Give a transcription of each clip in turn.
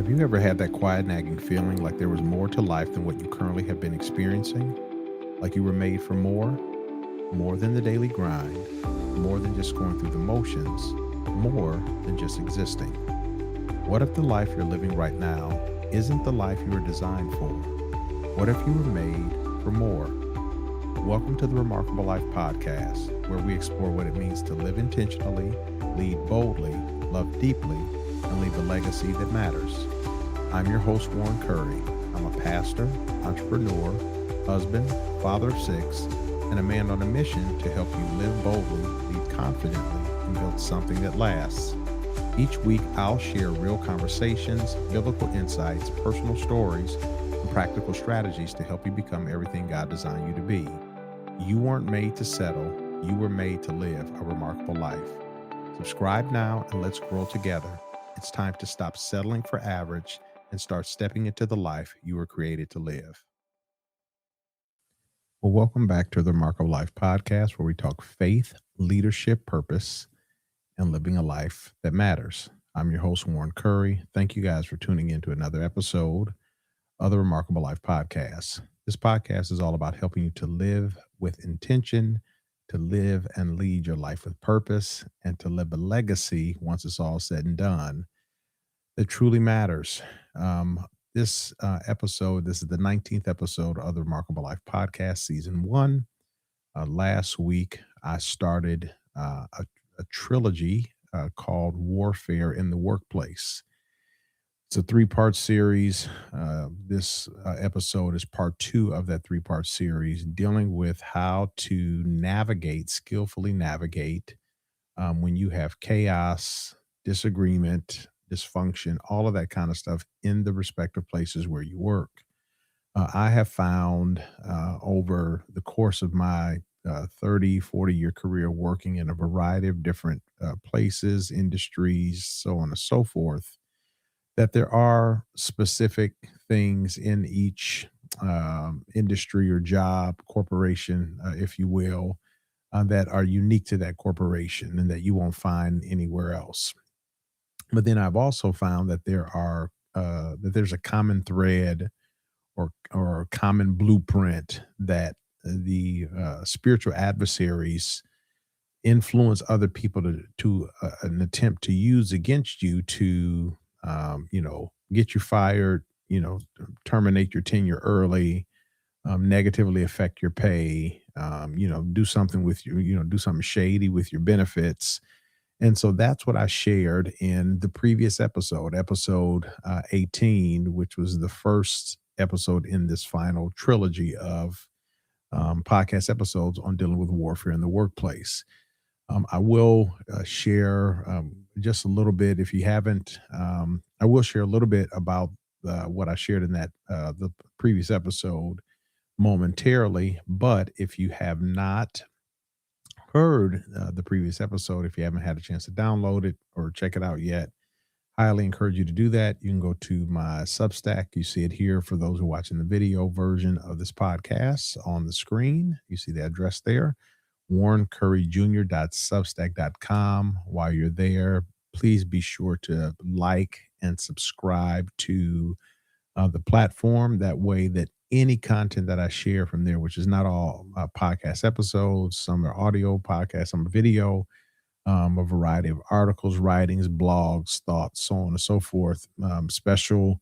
Have you ever had that quiet, nagging feeling like there was more to life than what you currently have been experiencing? Like you were made for more? More than the daily grind, more than just going through the motions, more than just existing. What if the life you're living right now isn't the life you were designed for? What if you were made for more? Welcome to the Remarkable Life Podcast, where we explore what it means to live intentionally, lead boldly, love deeply, and leave a legacy that matters. I'm your host, Warren Curry. I'm a pastor, entrepreneur, husband, father of six, and a man on a mission to help you live boldly, lead confidently, and build something that lasts. Each week, I'll share real conversations, biblical insights, personal stories, and practical strategies to help you become everything God designed you to be. You weren't made to settle. You were made to live a remarkable life. Subscribe now and let's grow together. It's time to stop settling for average and start stepping into the life you were created to live. Well, welcome back to the Remarkable Life Podcast, where we talk faith, leadership, purpose, and living a life that matters. I'm your host, Warren Curry. Thank you guys for tuning in to another episode of the Remarkable Life Podcast. This podcast is all about helping you to live with intention, to live and lead your life with purpose, and to live a legacy once it's all said and done that truly matters. This episode, this is the 19th episode of the Remarkable Life Podcast, Season 1. Last week, I started a trilogy called Warfare in the Workplace. It's a three-part series. This episode is part 2 of that three-part series, dealing with how to skillfully navigate when you have chaos, disagreement, dysfunction, all of that kind of stuff in the respective places where you work. I have found over the course of my 30, 40-year career working in a variety of different places, industries, so on and so forth, that there are specific things in each industry or job, corporation, if you will, that are unique to that corporation and that you won't find anywhere else. But then I've also found that there's a common thread or a common blueprint that the spiritual adversaries influence other people to an attempt to use against you to get you fired, terminate your tenure early, negatively affect your pay, do something with do something shady with your benefits. And so that's what I shared in the previous episode 18, which was the first episode in this final trilogy of podcast episodes on dealing with warfare in the workplace. I will share just a little bit. If you haven't, I will share a little bit about what I shared in the previous episode momentarily. But if you have not heard the previous episode, if you haven't had a chance to download it or check it out yet, highly encourage you to do that. You can go to my Substack. You see it here for those who are watching the video version of this podcast on the screen. You see the address there, warrencurryjr.substack.com. While you're there, please be sure to like and subscribe to the platform. That way that any content that I share from there, which is not all podcast episodes, some are audio podcasts, some are video, a variety of articles, writings, blogs, thoughts, so on and so forth, special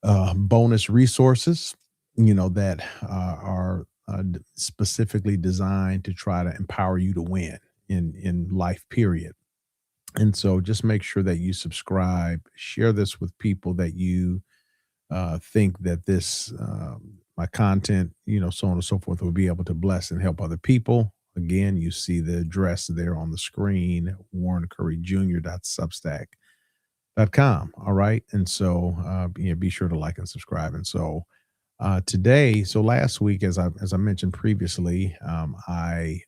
bonus resources, that are specifically designed to try to empower you to win in life, period. And so just make sure that you subscribe, share this with people that you think that this my content, so on and so forth, will be able to bless and help other people. Again, you see the address there on the screen, warrencurryjr.substack.com. All right. And so be sure to like and subscribe. And so last week, as I mentioned previously, I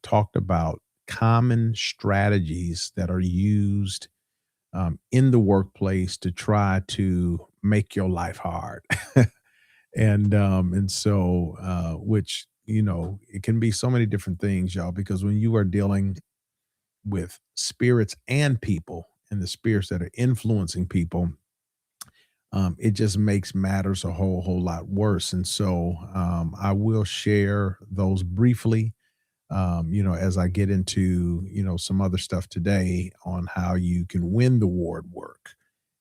talked about common strategies that are used in the workplace to try to make your life hard. And so which, it can be so many different things, y'all, because when you are dealing with spirits and people and the spirits that are influencing people, it just makes matters a whole lot worse. And so I will share those briefly, as I get into, some other stuff today on how you can win the war at work.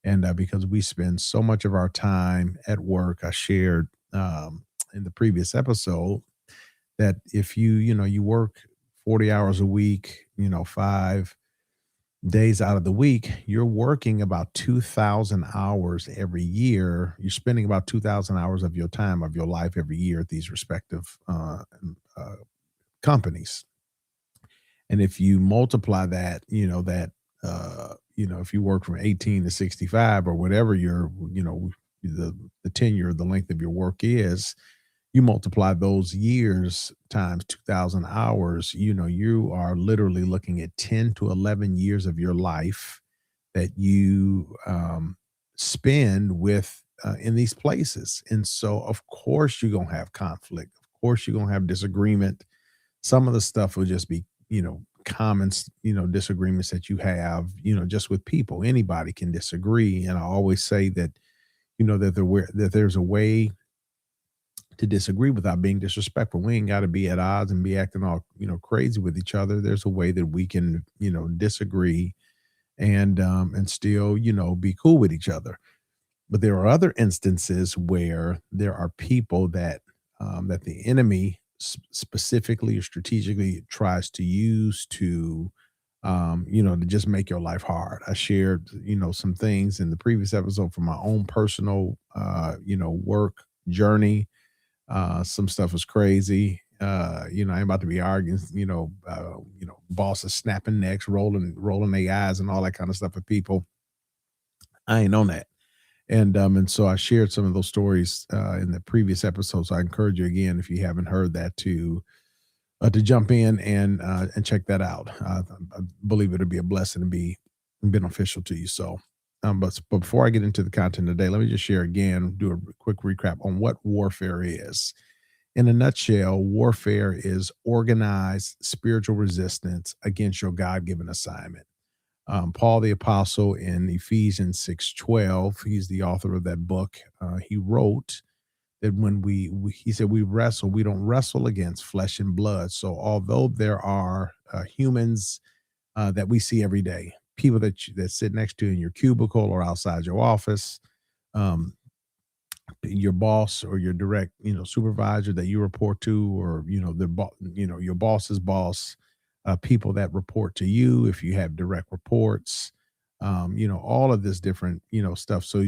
And because we spend so much of our time at work, I shared in the previous episode that if you work 40 hours a week, 5 days out of the week, you're working about 2,000 hours every year. You're spending about 2,000 hours of your time, of your life every year at these respective uh, companies. And if you multiply that, if you work from 18 to 65 or whatever the tenure, the length of your work is, you multiply those years times 2,000 hours, you are literally looking at 10 to 11 years of your life that you spend with in these places. And so, of course, you're going to have conflict. Of course, you're going to have disagreement. Some of the stuff will just be, common, disagreements that you have, just with people. Anybody can disagree. And I always say that, that there's a way to disagree without being disrespectful. We ain't got to be at odds and be acting all, crazy with each other. There's a way that we can, disagree and still, be cool with each other. But there are other instances where there are people that the enemy specifically or strategically tries to use to just make your life hard. I shared, some things in the previous episode from my own personal, work journey. Some stuff was crazy. I ain't about to be arguing, bosses snapping necks, rolling their eyes and all that kind of stuff with people. I ain't on that. And so I shared some of those stories in the previous episode. So I encourage you again, if you haven't heard that, to jump in and check that out. I believe it'll be a blessing and be beneficial to you. So, but before I get into the content today, let me just share again, do a quick recap on what warfare is. In a nutshell, warfare is organized spiritual resistance against your God-given assignment. Paul the apostle in Ephesians 6:12, he's the author of that book. He wrote that when he said we don't wrestle against flesh and blood. So although there are humans that we see every day, people that sit next to you in your cubicle or outside your office, um, your boss or your direct, supervisor that you report to, or your boss's boss, people that report to you if you have direct reports, all of this different, stuff. So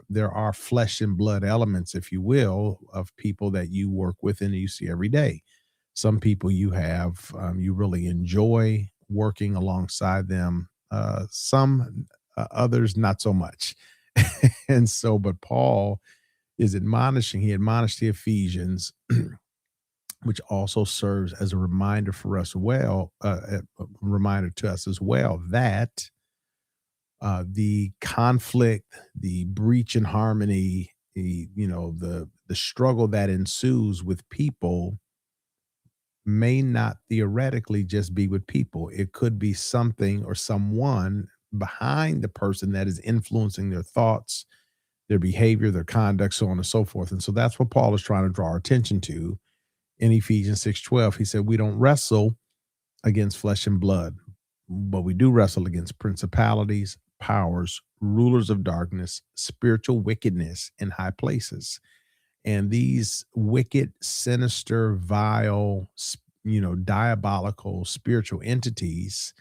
there are flesh and blood elements, if you will, of people that you work with and you see every day. Some people you really enjoy working alongside them. Some others not so much. And so, but Paul is admonishing, he admonished the Ephesians, which also serves as a reminder for us well, a reminder to us as well, that the conflict, the breach in harmony, the struggle that ensues with people may not theoretically just be with people. It could be something or someone behind the person that is influencing their thoughts, their behavior, their conduct, so on and so forth. And so that's what Paul is trying to draw our attention to in Ephesians 6:12. He said, we don't wrestle against flesh and blood, but we do wrestle against principalities, powers, rulers of darkness, spiritual wickedness in high places. And these wicked, sinister, vile, diabolical spiritual entities,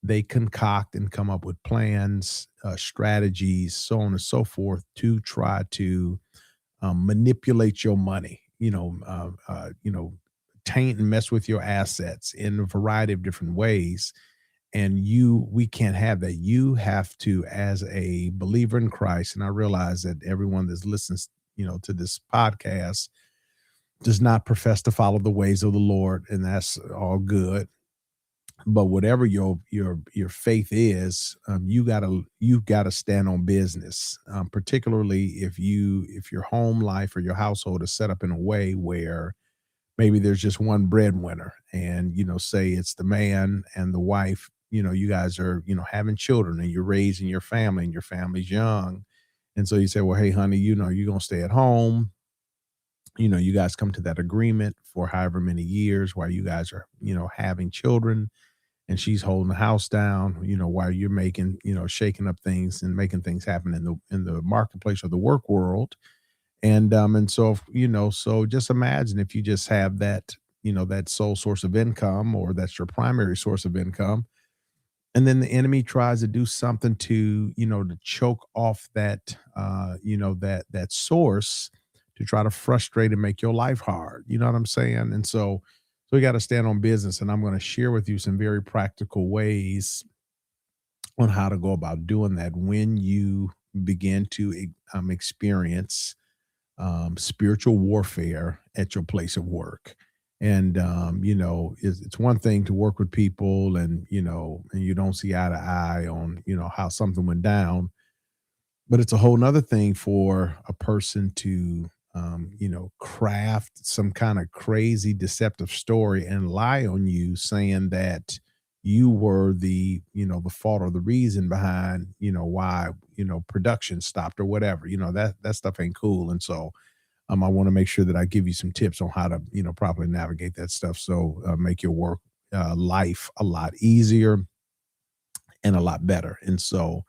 they concoct and come up with plans, strategies, so on and so forth, to try to manipulate your money, taint and mess with your assets in a variety of different ways. And we can't have that. You have to, as a believer in Christ, and I realize that everyone that listens, to this podcast does not profess to follow the ways of the Lord, and that's all good. But whatever your faith is, you've gotta stand on business, particularly if your home life or your household is set up in a way where maybe there's just one breadwinner, and say it's the man and the wife. You guys are having children and you're raising your family and your family's young, And so you say, well, hey, honey, you're going to stay at home. You guys come to that agreement for however many years while you guys are, having children, and she's holding the house down, while you're making, shaking up things and making things happen in the marketplace or the work world. And so so just imagine if you just have that, that sole source of income, or that's your primary source of income, and then the enemy tries to do something to, to choke off that, that source, to try to frustrate and make your life hard. You know what I'm saying? And so we got to stand on business, and I'm going to share with you some very practical ways on how to go about doing that when you begin to experience spiritual warfare at your place of work. And it's one thing to work with people, and and you don't see eye to eye on how something went down, but it's a whole nother thing for a person to craft some kind of crazy deceptive story and lie on you, saying that you were the fault or the reason behind why production stopped or whatever. That stuff ain't cool. And so I want to make sure that I give you some tips on how to, properly navigate that stuff. So make your work life a lot easier and a lot better. And so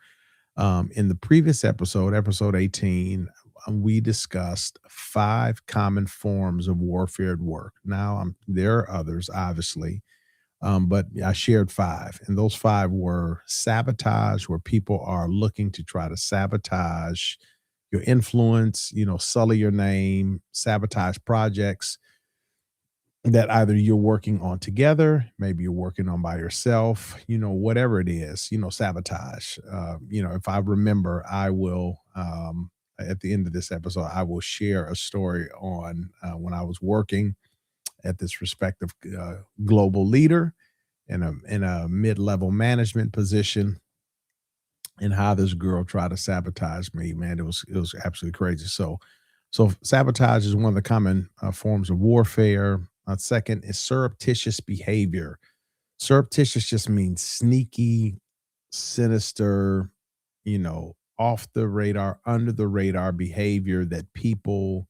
in the previous episode, episode 18, we discussed 5 common forms of warfare at work. Now, there are others, obviously, but I shared 5, and those 5 were sabotage, where people are looking to try to sabotage your influence, sully your name, sabotage projects that either you're working on together, maybe you're working on by yourself, whatever it is, sabotage. If I remember, I will, at the end of this episode, I will share a story on when I was working at this respective global leader in a mid-level management position, and how this girl tried to sabotage me. Man, it was absolutely crazy. So sabotage is one of the common forms of warfare. Second is surreptitious behavior. Surreptitious just means sneaky, sinister, off the radar, under the radar behavior that people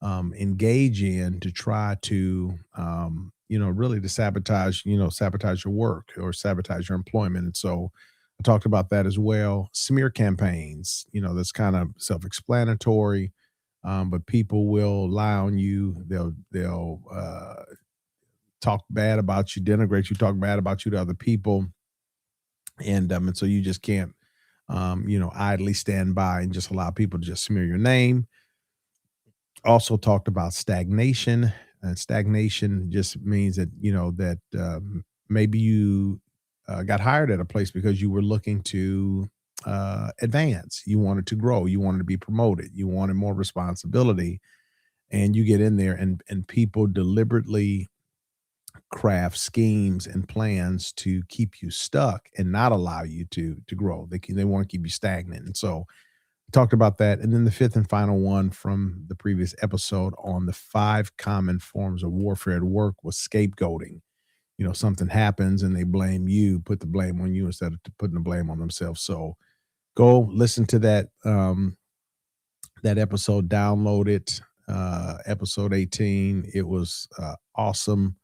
engage in to try to, really to sabotage, sabotage your work or sabotage your employment. And so I talked about that as well. Smear campaigns, that's kind of self-explanatory, but people will lie on you. They'll talk bad about you, denigrate you, talk bad about you to other people, and so you just can't, idly stand by and just allow people to just smear your name. Also talked about stagnation, and stagnation just means that maybe you got hired at a place because you were looking to advance, you wanted to grow, you wanted to be promoted, you wanted more responsibility, and you get in there, and people deliberately craft schemes and plans to keep you stuck and not allow you to grow. They want to keep you stagnant. And so talked about that. And then the fifth and final one from the previous episode on the 5 common forms of warfare at work was scapegoating. Something happens and they blame you, put the blame on you instead of putting the blame on themselves. So go listen to that episode, download it, episode 18. It was awesome.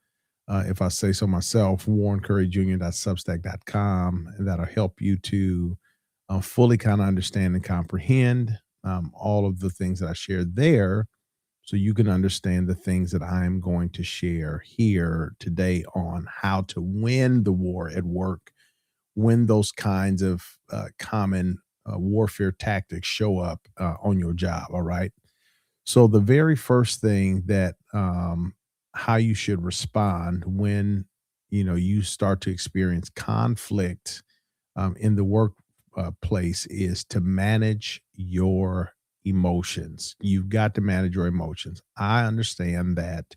If I say so myself, warrencurryjr.substack.com, and that'll help you to fully kind of understand and comprehend all of the things that I shared there, so you can understand the things that I'm going to share here today on how to win the war at work when those kinds of common warfare tactics show up on your job. All right. So the very first thing that how you should respond when you start to experience conflict in the work place is to manage your emotions. You've got to manage your emotions. I understand that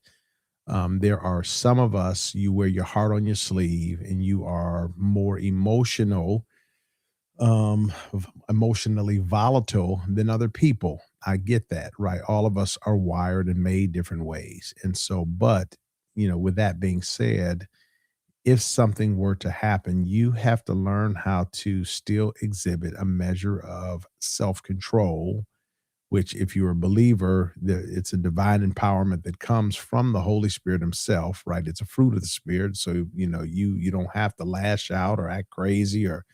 there are some of us, you wear your heart on your sleeve and you are more emotionally volatile than other people. I get that, right? All of us are wired and made different ways. And so, but, with that being said, if something were to happen, you have to learn how to still exhibit a measure of self control, which, if you're a believer, it's a divine empowerment that comes from the Holy Spirit Himself, right? It's a fruit of the Spirit. So, you don't have to lash out or act crazy or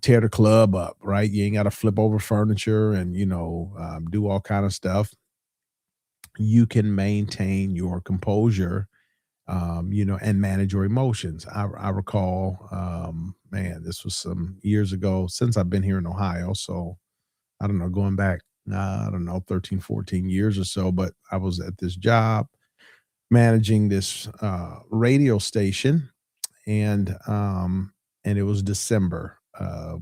tear the club up, right? You ain't got to flip over furniture and, do all kind of stuff. You can maintain your composure, and manage your emotions. I recall, man, this was some years ago since I've been here in Ohio. So I don't know, going back, I don't know, 13, 14 years or so, but I was at this job managing this radio station, and it was December,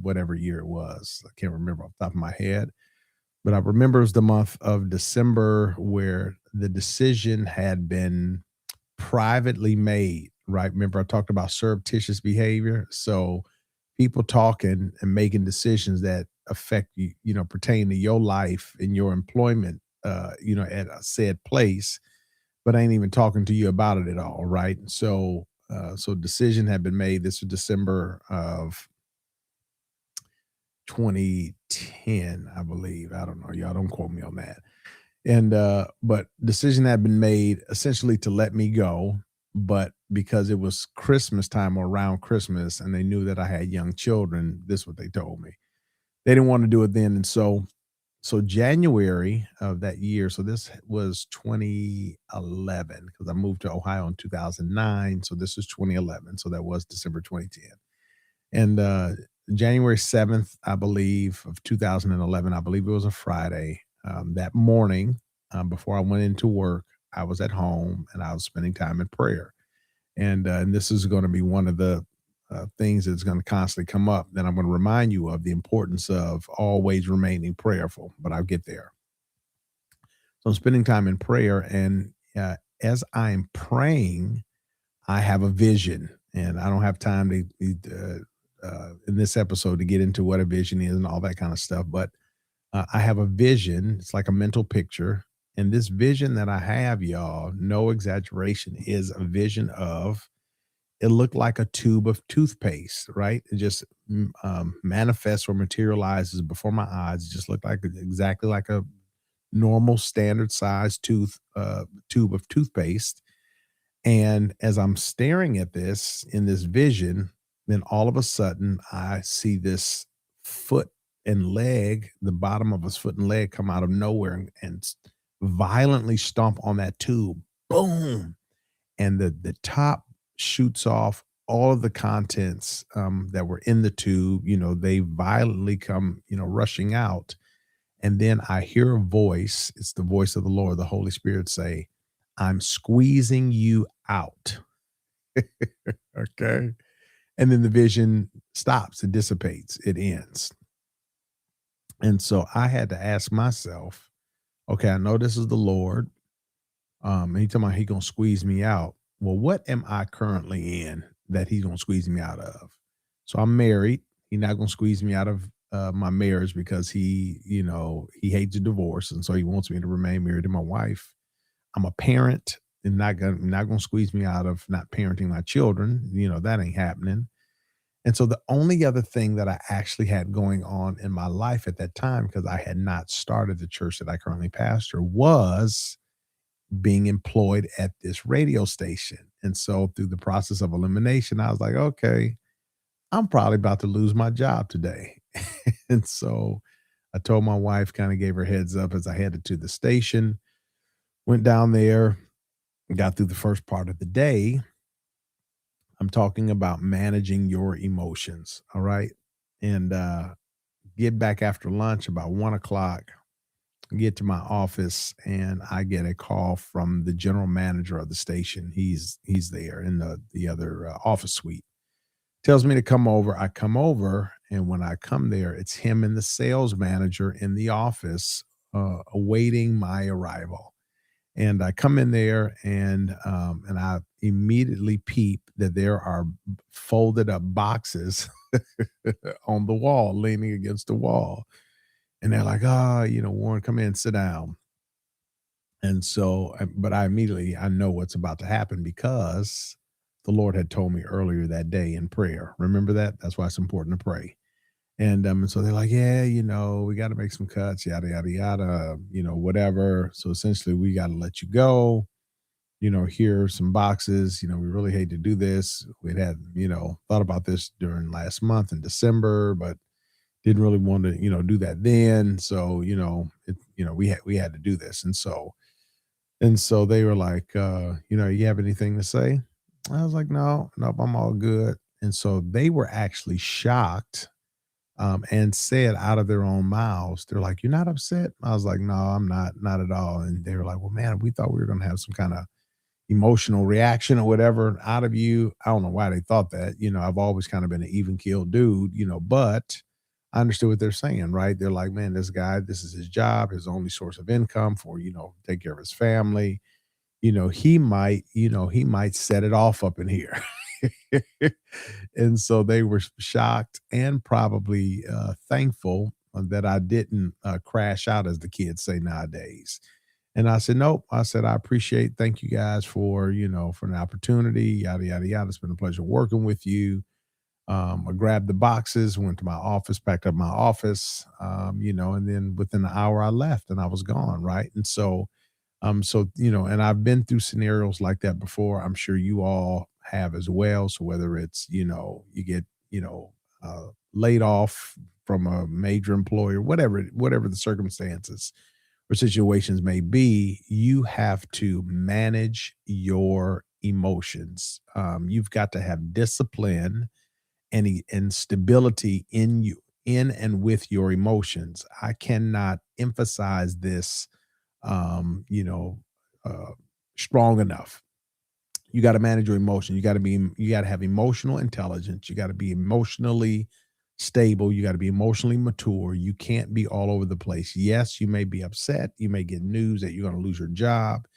whatever year it was. I can't remember off the top of my head, but I remember it was the month of December where the decision had been privately made, right? Remember I talked about surreptitious behavior? So people talking and making decisions that affect you, pertain to your life and your employment, at a said place, but ain't even talking to you about it at all, right? So decision had been made. This was December of 2010, I believe. I don't know. Y'all don't quote me on that. And but decision had been made essentially to let me go, but because it was Christmas time or around Christmas and they knew that I had young children, this is what they told me. They didn't want to do it then. And so January of that year, so this was 2011 because I moved to Ohio in 2009. So this was 2011. So that was December 2010. And January 7th, I believe, of 2011, I believe it was a Friday, that morning, before I went into work, I was at home and I was spending time in prayer. And this is going to be one of the things that's going to constantly come up that I'm going to remind you of the importance of always remaining prayerful, but I'll get there. So I'm spending time in prayer. And as I'm praying, I have a vision, and I don't have time in this episode to get into what a vision is and all that kind of stuff. But I have a vision. It's like a mental picture. And this vision that I have, y'all, no exaggeration, is a vision of it looked like a tube of toothpaste, right? It just manifests or materializes before my eyes. It just looked like exactly like a normal standard size tube of toothpaste. And as I'm staring at this in this vision, then all of a sudden I see this foot and leg, the bottom of his foot and leg come out of nowhere and violently stomp on that tube. Boom. And the top shoots off all of the contents that were in the tube. They violently come, rushing out. And then I hear a voice. It's the voice of the Lord, the Holy Spirit say, I'm squeezing you out. Okay. And then the vision stops, it dissipates, it ends. And so I had to ask myself, okay, I know this is the Lord. And he talking about he gonna squeeze me out. Well, what am I currently in that he's gonna squeeze me out of? So I'm married. He's not gonna squeeze me out of my marriage because he hates a divorce, and so he wants me to remain married to my wife. I'm a parent, and not gonna squeeze me out of not parenting my children. That ain't happening. And so the only other thing that I actually had going on in my life at that time, because I had not started the church that I currently pastor, was being employed at this radio station. And so through the process of elimination, I was like, okay, I'm probably about to lose my job today. And so I told my wife, kind of gave her heads up as I headed to the station, went down there, got through the first part of the day. I'm talking about managing your emotions. All right. And get back after lunch about 1 o'clock, get to my office, and I get a call from the general manager of the station. He's there in the other office suite. Tells me to come over. I come over, and when I come there, it's him and the sales manager in the office awaiting my arrival. And I come in there, and I immediately peep that there are folded up boxes on the wall, leaning against the wall. And they're like, Warren, come in, sit down. And so, but I know what's about to happen because the Lord had told me earlier that day in prayer. Remember that? That's why it's important to pray. And so they're like, yeah, we got to make some cuts, yada, yada, yada, whatever. So essentially, we got to let you go. Here are some boxes. We really hate to do this. We'd had, thought about this during last month in December, but didn't really want to, do that then. So, we had to do this. And so they were like, you have anything to say? I was like, no, nope, I'm all good. And so they were actually shocked, and said out of their own mouths, they're like, "You're not upset?" I was like, "No, I'm not at all." And they were like, "Well, man, we thought we were going to have some kind of emotional reaction or whatever out of you." I don't know why they thought that. I've always kind of been an even keel dude, but I understood what they're saying, right? They're like, man, this guy, this is his job, his only source of income for, take care of his family. He might set it off up in here. And so they were shocked and probably thankful that I didn't crash out, as the kids say nowadays. And I said, nope. I said, I appreciate, thank you guys for an opportunity, yada, yada, yada. It's been a pleasure working with you. I grabbed the boxes, went to my office, packed up my office, and then within an hour I left and I was gone. Right. And so, and I've been through scenarios like that before. I'm sure you all have as well. So whether it's, you get, laid off from a major employer, whatever the circumstances or situations may be, you have to manage your emotions. You've got to have discipline and stability in you, in and with your emotions. I cannot emphasize this, um, you know, uh, strong enough. You got to manage your emotion. You got to have emotional intelligence. You got to be emotionally stable. You got to be emotionally mature. You can't be all over the place. Yes, you may be upset. You may get news that you're going to lose your job.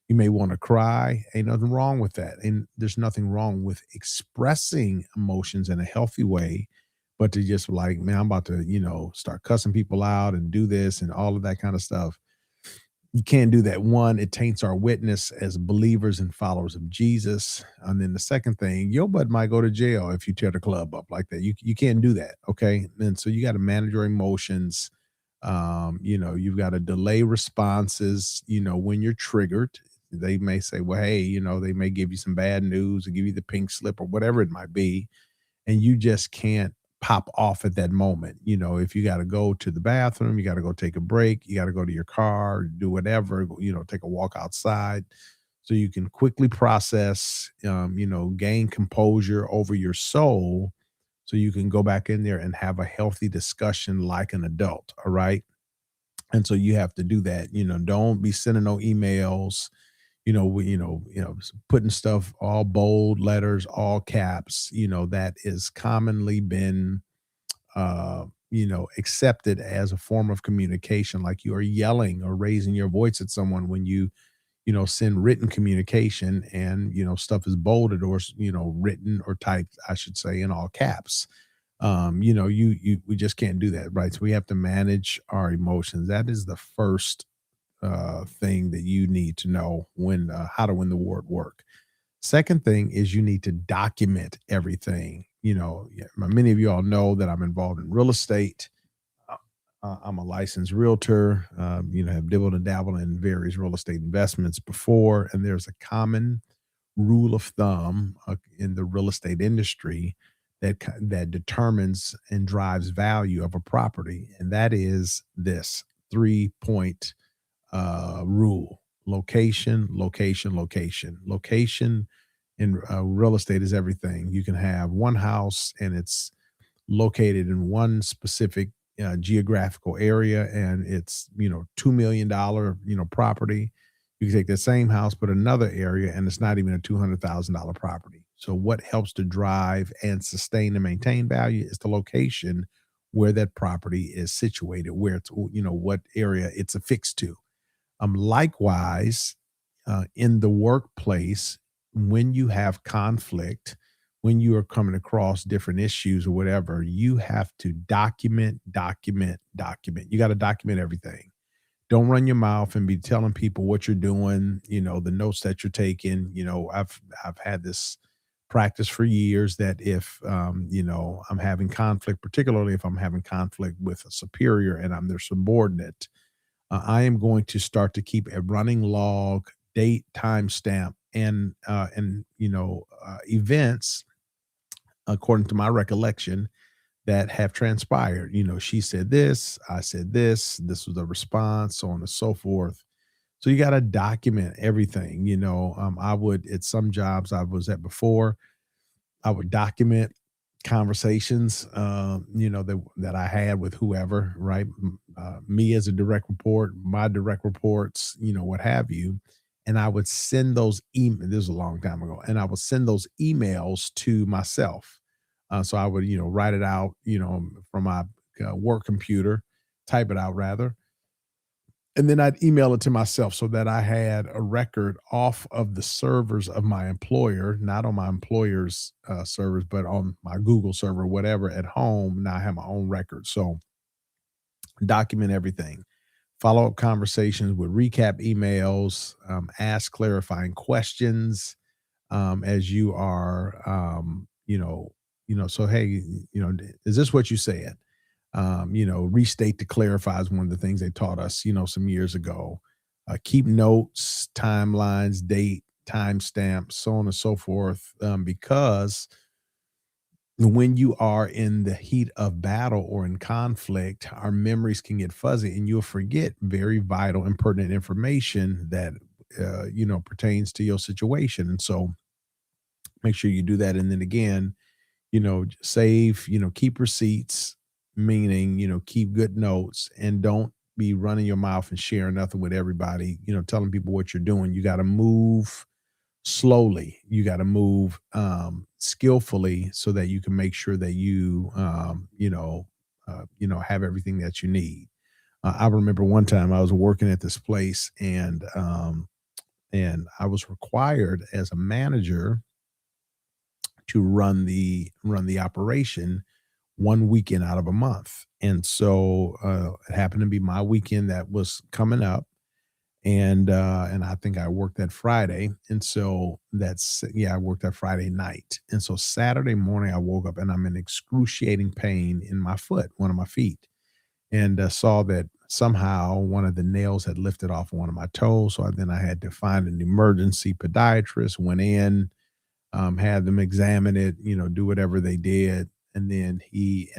You may want to cry. Ain't nothing wrong with that. And there's nothing wrong with expressing emotions in a healthy way, but to just like, man, I'm about to, start cussing people out and do this and all of that kind of stuff. You can't do that. One, it taints our witness as believers and followers of Jesus. And then the second thing, your butt might go to jail if you tear the club up like that. You can't do that. Okay. And so you got to manage your emotions. You've got to delay responses, when you're triggered. They may say, well, hey, they may give you some bad news or give you the pink slip or whatever it might be, and you just can't pop off at that moment. If you got to go to the bathroom, you got to go take a break, you got to go to your car, do whatever, take a walk outside so you can quickly process, gain composure over your soul so you can go back in there and have a healthy discussion like an adult. All right. And so you have to do that. Don't be sending no emails, putting stuff all bold letters, all caps, that is commonly been, accepted as a form of communication, like you are yelling or raising your voice at someone when you send written communication and, stuff is bolded or, written or typed, I should say, in all caps. We just can't do that. Right. So we have to manage our emotions. That is the first thing that you need to know when how to win the war at work. Second thing is you need to document everything. Yeah, many of you all know that I'm involved in real estate. I'm a licensed realtor. Have dibbled and dabbled in various real estate investments before, and there's a common rule of thumb in the real estate industry that determines and drives value of a property, and that is this 3 point rule: location, location, location. Location in real estate is everything. You can have one house and it's located in one specific geographical area, and it's $2 million property. You can take that same house, put another area, and it's not even a $200,000 property. So what helps to drive and sustain and maintain value is the location where that property is situated, where it's what area it's affixed to. Likewise, in the workplace, when you have conflict, when you are coming across different issues or whatever, you have to document, document, document. You got to document everything. Don't run your mouth and be telling people what you're doing, the notes that you're taking. I've had this practiced for years that if, I'm having conflict, particularly if I'm having conflict with a superior and I'm their subordinate, I am going to start to keep a running log, date, timestamp, and events according to my recollection that have transpired. She said this, I said this was the response, so on and so forth. So you got to document everything. I would, at some jobs I was at before, I would document conversations, that I had with whoever, right? Me as a direct report, my direct reports, what have you. And I would send those emails. This was a long time ago, and I would send those emails to myself. So I would, write it out, from my work computer, type it out rather, and then I'd email it to myself so that I had a record off of the servers of my employer, not on my employer's servers, but on my Google server, whatever at home. Now I have my own record. So document everything, follow up conversations with recap emails, ask clarifying questions as you are, so, hey, is this what you said? Restate to clarify is one of the things they taught us, some years ago. Keep notes, timelines, date, timestamps, so on and so forth, because when you are in the heat of battle or in conflict, our memories can get fuzzy and you'll forget very vital and pertinent information that, pertains to your situation. And so make sure you do that. And then again, save, keep receipts, meaning, keep good notes and don't be running your mouth and sharing nothing with everybody, telling people what you're doing. You got to move slowly. You got to move skillfully so that you can make sure that have everything that you need. I remember one time I was working at this place and I was required as a manager to run the operation one weekend out of a month. And so it happened to be my weekend that was coming up. And I think I worked that Friday. And so I worked that Friday night. And so Saturday morning I woke up and I'm in excruciating pain in my foot, one of my feet, and saw that somehow one of the nails had lifted off one of my toes. So then I had to find an emergency podiatrist, went in, had them examine it, do whatever they did. And then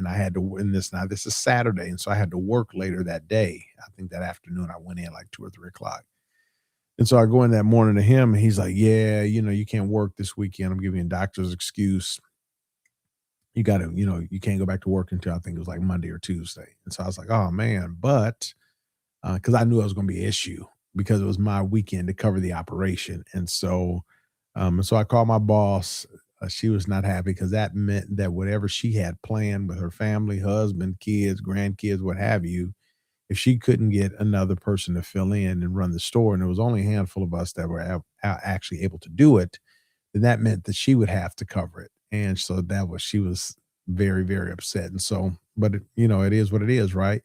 I had to win this. Now, this is Saturday. And so I had to work later that day. I think that afternoon I went in like 2 or 3 o'clock. And so I go in that morning to him and he's like, yeah, you can't work this weekend. I'm giving you a doctor's excuse. You got to, you can't go back to work until I think it was like Monday or Tuesday. And so I was like, oh man, but because I knew it was going to be an issue because it was my weekend to cover the operation. And so I called my boss. She was not happy because that meant that whatever she had planned with her family, husband, kids, grandkids, what have you, if she couldn't get another person to fill in and run the store, and there was only a handful of us that were actually able to do it, then that meant that she would have to cover it. And so she was very, very upset. And so, but it is what it is, right?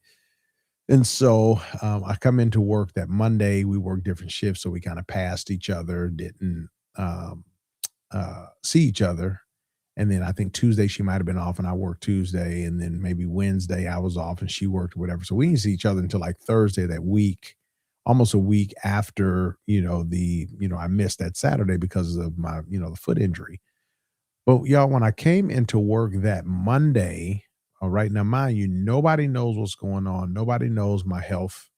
And so I come into work that Monday. We work different shifts, so we kind of passed each other, didn't um, see each other. And then I think Tuesday she might have been off and I worked Tuesday. And then maybe Wednesday I was off and she worked or whatever. So we didn't see each other until like Thursday that week, almost a week after, I missed that Saturday because of my, the foot injury. But y'all, when I came into work that Monday, all right, now mind you, nobody knows what's going on. Nobody knows my health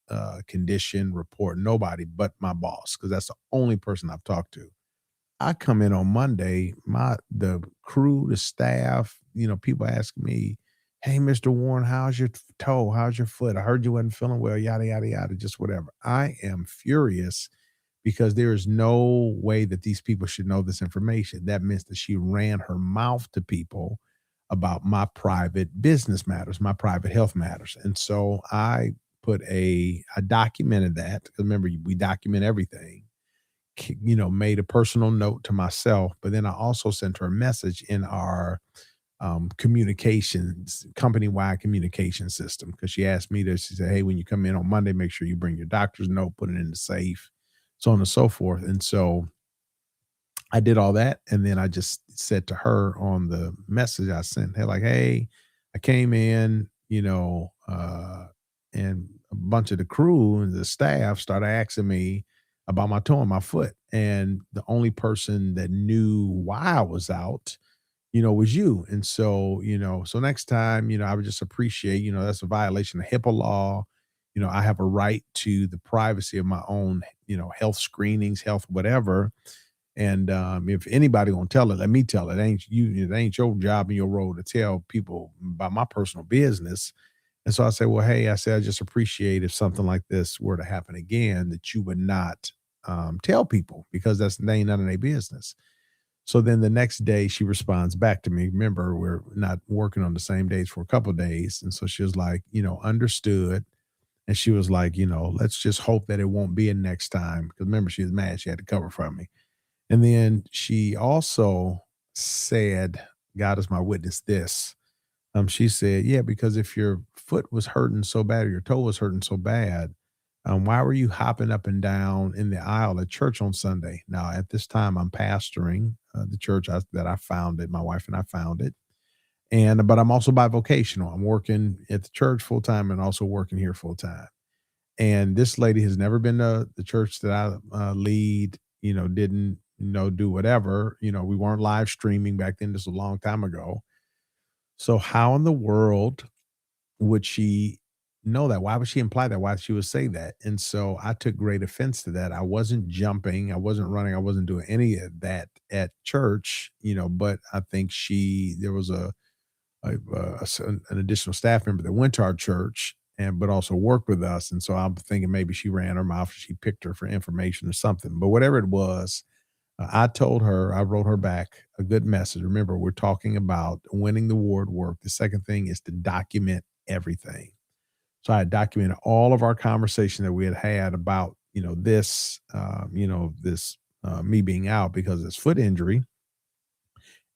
condition report. Nobody but my boss, because that's the only person I've talked to. I come in on Monday, the crew, the staff, people ask me, "Hey, Mr. Warren, how's your toe? How's your foot? I heard you wasn't feeling well, yada, yada, yada," just whatever. I am furious because there is no way that these people should know this information. That means that she ran her mouth to people about my private business matters, my private health matters. And so I documented that, because remember, we document everything, made a personal note to myself, but then I also sent her a message in our communications, company-wide communication system, because she said, hey, when you come in on Monday, make sure you bring your doctor's note, put it in the safe, so on and so forth. And so I did all that, and then I just said to her on the message I sent, hey, like, hey, I came in, and a bunch of the crew and the staff started asking me about my toe and my foot. And the only person that knew why I was out, was you. And so, so next time, I would just appreciate, that's a violation of HIPAA law. I have a right to the privacy of my own, health screenings, health, whatever. And if anybody gonna tell it, let me tell it. It ain't your job and your role to tell people about my personal business. And so I say, well, hey, I say I just appreciate if something like this were to happen again, that you would not tell people because they ain't none of their business. So then the next day she responds back to me. Remember, we're not working on the same days for a couple of days. And so she was like, understood. And she was like, let's just hope that it won't be a next time. Because remember, she was mad. She had to cover for me. And then she also said, God is my witness, this. She said, yeah, because if your foot was hurting so bad or your toe was hurting so bad, why were you hopping up and down in the aisle at church on Sunday? Now, at this time, I'm pastoring the church that I founded. My wife and I founded. But I'm also bivocational. I'm working at the church full time and also working here full time. And this lady has never been to the church that I lead, didn't, do whatever. We weren't live streaming back then. This was a long time ago. So how in the world would she know that? Why would she imply that? Why she would say that? And so I took great offense to that. I wasn't jumping, I wasn't running, I wasn't doing any of that at church, but I think there was an additional staff member that went to our church but also worked with us. And so I'm thinking maybe she ran her mouth, she picked her for information or something. But whatever it was, I told her, I wrote her back a good message. Remember, we're talking about winning the war at work. The second thing is to document everything. So I documented all of our conversation that we had had about, me being out because of this foot injury,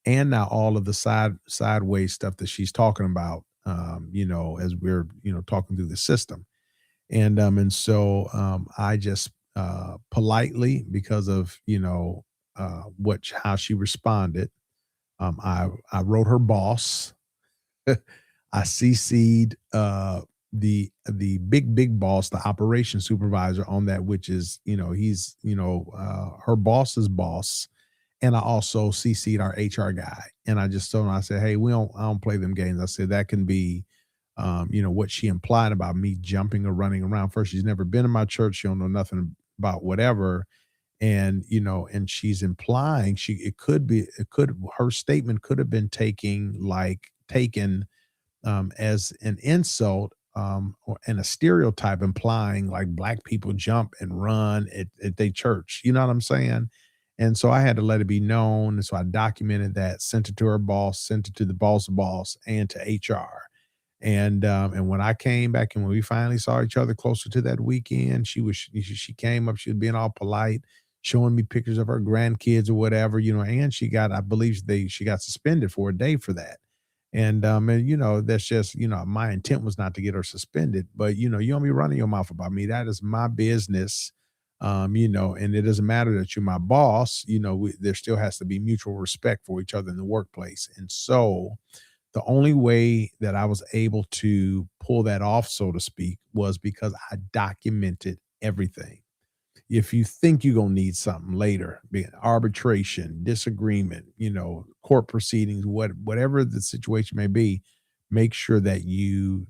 and now all of the sideways stuff that she's talking about, as we're, talking through the system. And so I just politely, because of, how she responded, I wrote her boss. I CC'd the big boss, the operation supervisor on that, which is, he's, her boss's boss. And I also CC'd our HR guy. And I just told him, I said, hey, I don't play them games. I said that can be what she implied about me jumping or running around. First, she's never been in my church. She don't know nothing about whatever. And, and she's implying her statement could have been taken as an insult, and a stereotype, implying like black people jump and run at their church. You know what I'm saying? And so I had to let it be known. And so I documented that, sent it to her boss, sent it to the boss, and to HR. And when I came back and when we finally saw each other closer to that weekend, she came up, she was being all polite, showing me pictures of her grandkids or whatever, and I believe she got suspended for a day for that. And that's just, my intent was not to get her suspended, but you don't be running your mouth about me. That is my business. And it doesn't matter that you're my boss, there still has to be mutual respect for each other in the workplace. And so the only way that I was able to pull that off, so to speak, was because I documented everything. If you think you're gonna need something later, be it arbitration, disagreement, court proceedings, whatever the situation may be, make sure that you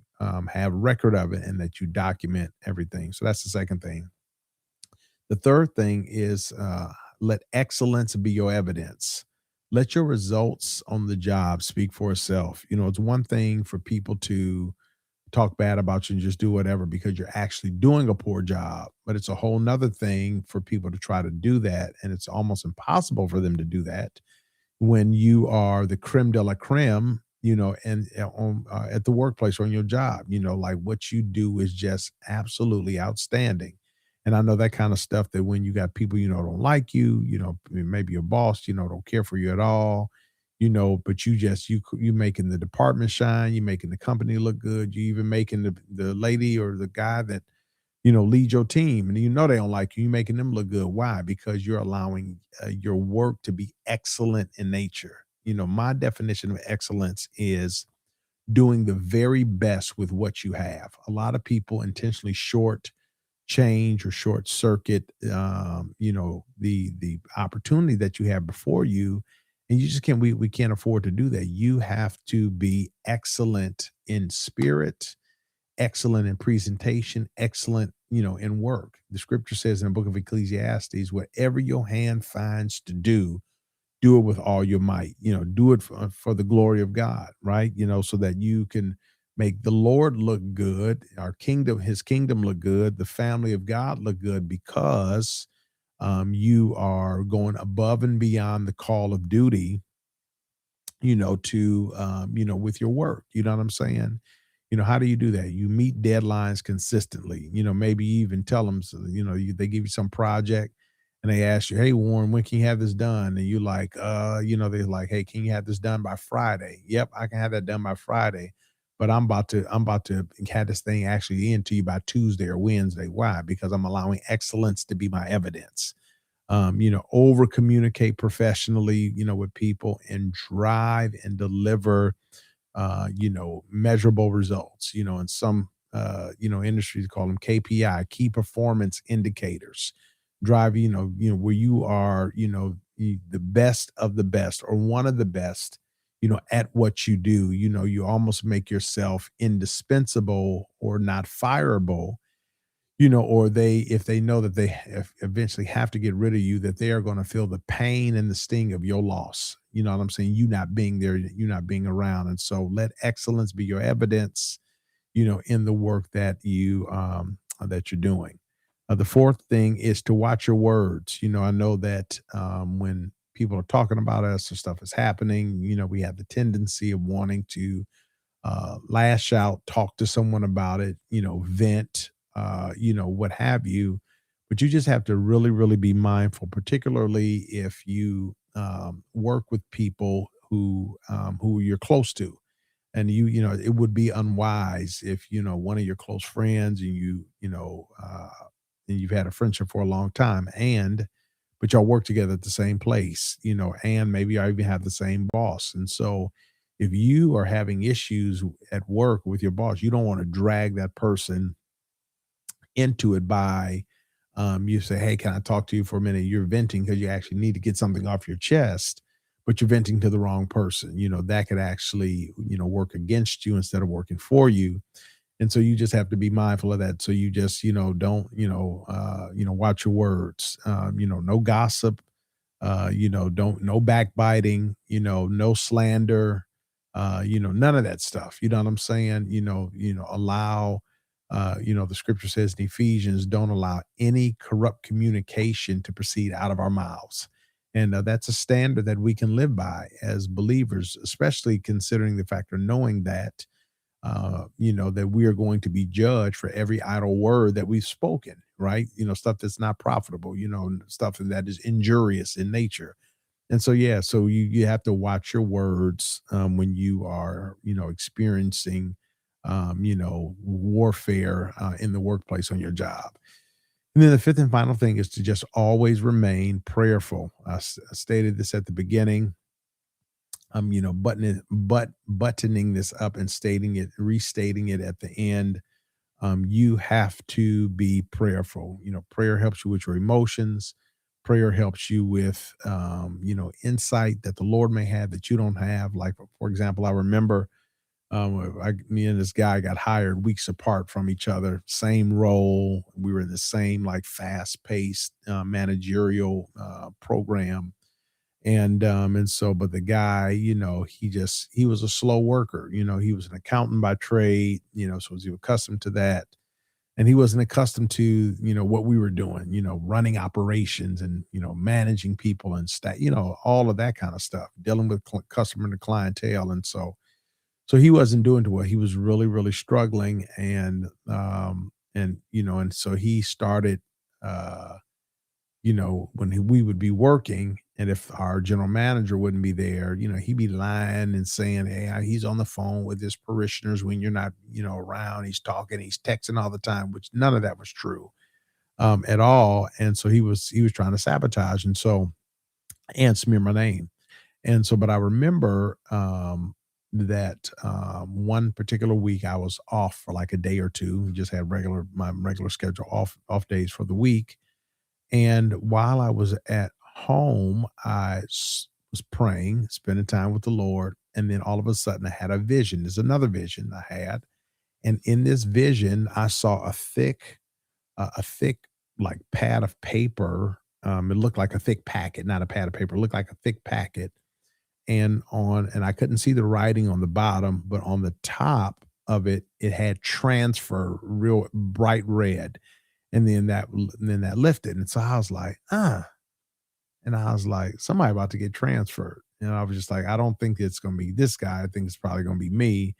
have record of it and that you document everything. So that's the second thing. The third thing is let excellence be your evidence. Let your results on the job speak for itself. It's one thing for people to talk bad about you and just do whatever because you're actually doing a poor job. But it's a whole nother thing for people to try to do that. And it's almost impossible for them to do that when you are the creme de la creme, and at the workplace or on your job, like what you do is just absolutely outstanding. And I know that kind of stuff, that when you got people, don't like you, maybe your boss, don't care for you at all, but you making the department shine, you making the company look good, you even making the lady or the guy that lead your team, and they don't like you. You're making them look good. Why? Because you're allowing your work to be excellent in nature. My definition of excellence is doing the very best with what you have. A lot of people intentionally short change or short circuit, the opportunity that you have before you, and you just can't. We can't afford to do that. You have to be excellent in spirit, excellent in presentation, excellent, in work. The scripture says in the book of Ecclesiastes, whatever your hand finds to do it with all your might. Do it for the glory of God, right? So that you can make the Lord look good, our kingdom, his kingdom look good, the family of God look good, because you are going above and beyond the call of duty, to with your work. You know what I'm saying? How do you do that? You meet deadlines consistently. Maybe you even tell them, so, they give you some project and they ask you, "Hey, Warren, when can you have this done?" And you like, they're like, "Hey, can you have this done by Friday?" Yep, I can have that done by Friday. But I'm about to have this thing actually into you by Tuesday or Wednesday. Why? Because I'm allowing excellence to be my evidence. Over communicate professionally, with people, and drive and deliver, measurable results. In some, industries call them KPI, key performance indicators. Drive, where you are, the best of the best, or one of the best, at what you do. You almost make yourself indispensable or not fireable, or if they know that they eventually have to get rid of you, that they are going to feel the pain and the sting of your loss. You know what I'm saying? You not being there, you not being around. And so let excellence be your evidence, in the work that you're doing. The fourth thing is to watch your words. I know that when people are talking about us or stuff is happening, we have the tendency of wanting to lash out, talk to someone about it, vent, what have you. But you just have to really, really be mindful, particularly if you work with people who you're close to. And it would be unwise if, one of your close friends, and and you've had a friendship for a long time, but y'all work together at the same place, and maybe y'all even have the same boss. And so if you are having issues at work with your boss, you don't want to drag that person into it by, you say, "Hey, can I talk to you for a minute?" You're venting because you actually need to get something off your chest, but you're venting to the wrong person. That could actually, work against you instead of working for you. And so you just have to be mindful of that. So you just, don't, watch your words. No gossip, don't, no backbiting, no slander, none of that stuff. You know what I'm saying? Allow, the scripture says in Ephesians, don't allow any corrupt communication to proceed out of our mouths. And that's a standard that we can live by as believers, especially considering the fact, or knowing that, that we are going to be judged for every idle word that we've spoken, right? Stuff that's not profitable, stuff that is injurious in nature. And so, yeah, so you have to watch your words when you are, experiencing, warfare in the workplace, on your job. And then the fifth and final thing is to just always remain prayerful. I stated this at the beginning. Buttoning this up and restating it at the end. You have to be prayerful. Prayer helps you with your emotions. Prayer helps you with, insight that the Lord may have that you don't have. Like, for example, I remember me and this guy got hired weeks apart from each other, same role. We were in the same, like, fast paced managerial program. But the guy, he was a slow worker. He was an accountant by trade, so was he accustomed to that. And he wasn't accustomed to, what we were doing, running operations and, managing people and staff, all of that kind of stuff, dealing with customer and clientele. And so he wasn't doing too well. He was really, really struggling. And so he started, uh, we would be working, and if our general manager wouldn't be there, he'd be lying and saying, "Hey, he's on the phone with his parishioners when you're not, around. He's talking, he's texting all the time," which none of that was true at all. And so he was trying to sabotage, and smear my name. And so, but I remember that one particular week I was off for like a day or two. We just had my regular schedule off days for the week. And while I was at home, was praying, spending time with the Lord, and then all of a sudden I had a vision. There's another vision I had, and in this vision, I saw a thick like pad of paper. It looked like a thick packet, not a pad of paper. It looked like a thick packet, and I couldn't see the writing on the bottom, but on the top of it, it had transfer, real bright red, and then that lifted, and so I was like, and I was like, somebody about to get transferred, and I was just like, I don't think it's gonna be this guy. I think it's probably gonna be me.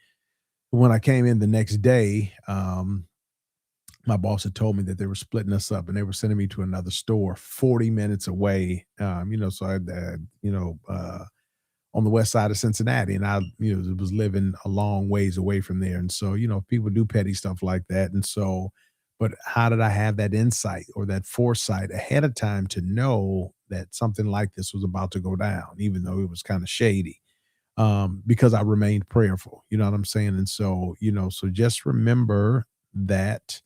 When I came in the next day, my boss had told me that they were splitting us up and they were sending me to another store 40 minutes away. So I had, on the west side of Cincinnati, and I, was living a long ways away from there. And so, people do petty stuff like that. And so, but how did I have that insight or that foresight ahead of time to know that something like this was about to go down, even though it was kind of shady? Because I remained prayerful, you know what I'm saying? And so, so just remember that,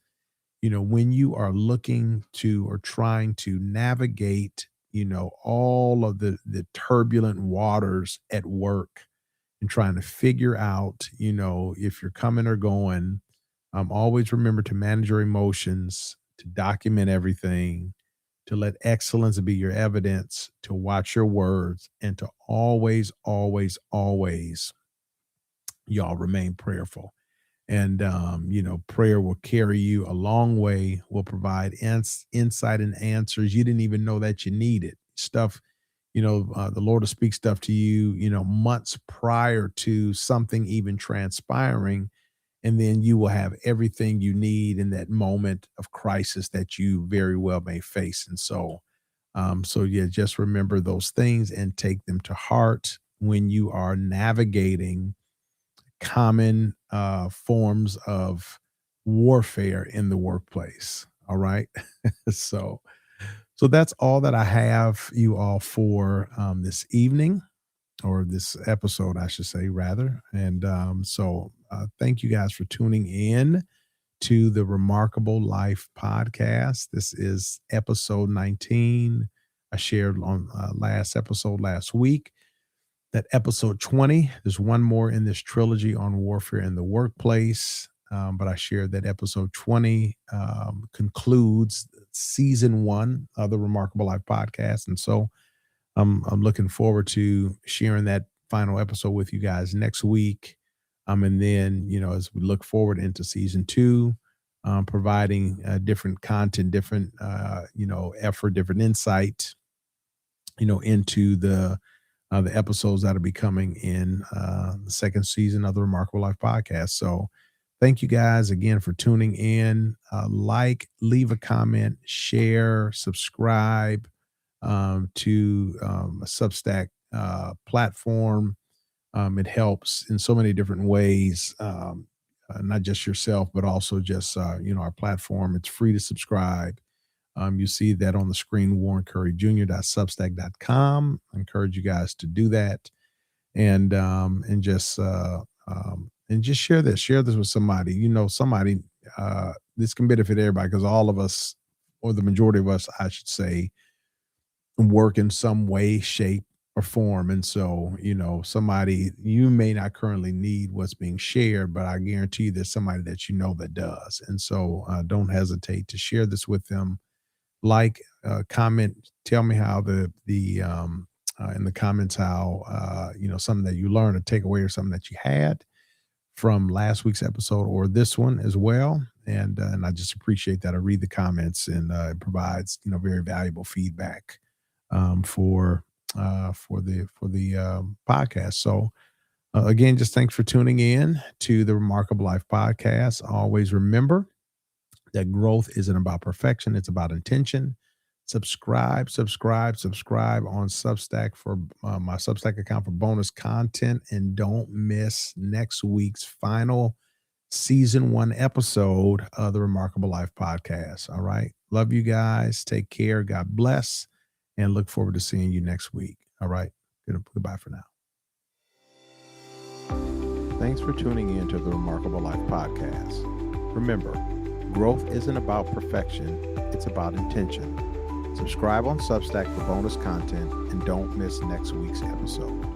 when you are looking to or trying to navigate, all of the turbulent waters at work and trying to figure out, if you're coming or going, always remember to manage your emotions, to document everything, to let excellence be your evidence, to watch your words, and to always, always, always, y'all remain prayerful. And prayer will carry you a long way, will provide insight and answers you didn't even know that you needed. Stuff, the Lord will speak stuff to you, months prior to something even transpiring, and then you will have everything you need in that moment of crisis that you very well may face. And so yeah, just remember those things and take them to heart when you are navigating common forms of warfare in the workplace. All right. so so that's all that I have you all for this evening, or this episode, I should say, rather. And thank you guys for tuning in to the Remarkable Life podcast. This is episode 19. I shared on last episode last week that episode 20, there's one more in this trilogy on warfare in the workplace. But I shared that episode 20 concludes season one of the Remarkable Life podcast. And so I'm looking forward to sharing that final episode with you guys next week. And then, as we look forward into season two, providing different content, different, effort, different insight, into the episodes that will be coming in the second season of the Remarkable Life podcast. So thank you guys again for tuning in. Leave a comment, share, subscribe to a Substack platform. It helps in so many different ways, not just yourself, but also just, our platform. It's free to subscribe. You see that on the screen, warrencurryjr.substack.com. I encourage you guys to do that, and just share this with somebody. Somebody, this can benefit everybody, because all of us, or the majority of us, I should say, work in some way, shape, or form. And so, somebody, you may not currently need what's being shared, but I guarantee you there's somebody that that does. And so don't hesitate to share this with them. Comment, tell me how in the comments how, something that you learned, or take away, or something that you had from last week's episode or this one as well. And I just appreciate that. I read the comments, and it provides, very valuable feedback for the podcast. So again, just thanks for tuning in to the Remarkable Life podcast. Always remember that growth isn't about perfection. It's about intention. Subscribe on Substack for my Substack account for bonus content, and don't miss next week's final season 1 episode of the Remarkable Life podcast. All right. Love you guys. Take care. God bless, and look forward to seeing you next week. All right. Goodbye for now. Thanks for tuning in to the Remarkable Life podcast. Remember, growth isn't about perfection. It's about intention. Subscribe on Substack for bonus content, and don't miss next week's episode.